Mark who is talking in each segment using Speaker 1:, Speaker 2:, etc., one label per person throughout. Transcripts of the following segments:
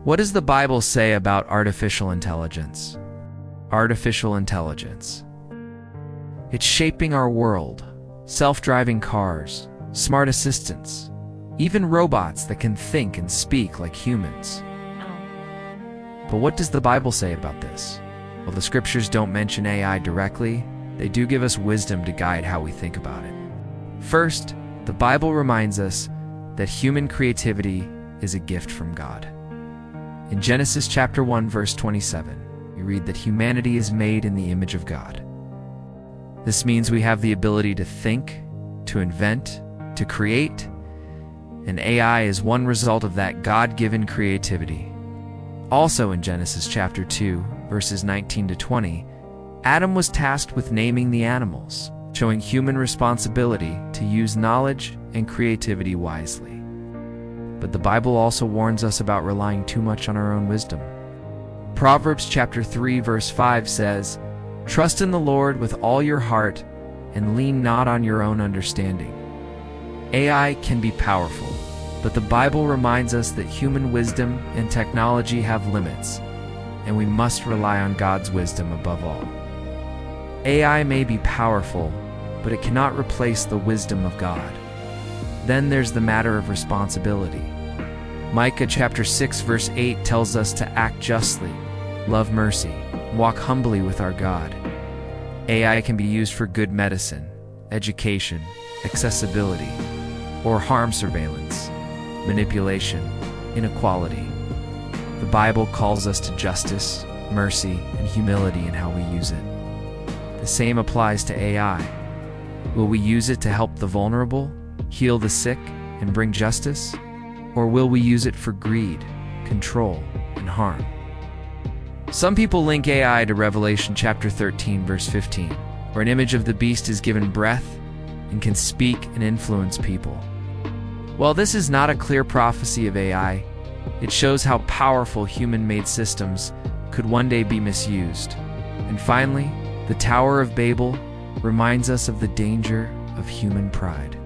Speaker 1: What does the Bible say about artificial intelligence? Artificial intelligence. It's shaping our world. Self-driving cars, smart assistants, even robots that can think and speak like humans. But what does the Bible say about this? Well, the scriptures don't mention AI directly. They do give us wisdom to guide how we think about it. First, the Bible reminds us that human creativity is a gift from God. In Genesis chapter 1, verse 27, we read that humanity is made in the image of God. This means we have the ability to think, to invent, to create, and AI is one result of that God-given creativity. Also in Genesis chapter 2, verses 19 to 20, Adam was tasked with naming the animals, showing human responsibility to use knowledge and creativity wisely. But the Bible also warns us about relying too much on our own wisdom. Proverbs chapter 3, verse 5 says, "Trust in the Lord with all your heart and lean not on your own understanding." AI can be powerful, but the Bible reminds us that human wisdom and technology have limits, and we must rely on God's wisdom above all. AI may be powerful, but it cannot replace the wisdom of God. Then there's the matter of responsibility. Micah chapter 6, verse 8 tells us to act justly, love mercy, and walk humbly with our God. AI can be used for good medicine, education, accessibility, or harm surveillance, manipulation, inequality. The Bible calls us to justice, mercy, and humility in how we use it. The same applies to AI. Will we use it to help the vulnerable, heal the sick, and bring justice? Or will we use it for greed, control, and harm? Some people link AI to Revelation chapter 13, verse 15, where an image of the beast is given breath and can speak and influence people. While this is not a clear prophecy of AI, it shows how powerful human-made systems could one day be misused. And finally, the Tower of Babel reminds us of the danger of human pride.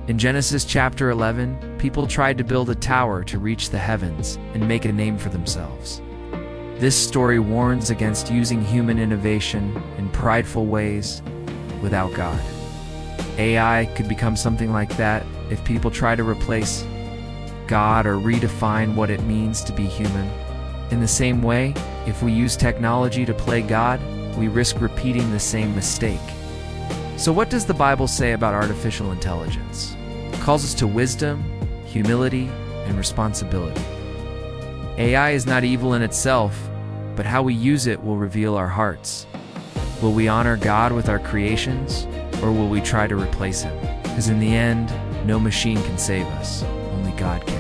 Speaker 1: In Genesis chapter 11, people tried to build a tower to reach the heavens and make a name for themselves. This story warns against using human innovation in prideful ways without God. AI could become something like that if people try to replace God or redefine what it means to be human. In the same way, if we use technology to play God, we risk repeating the same mistake. So what does the Bible say about artificial intelligence? It calls us to wisdom, humility, and responsibility. AI is not evil in itself, but how we use it will reveal our hearts. Will we honor God with our creations, or will we try to replace Him? Because in the end, no machine can save us, only God can.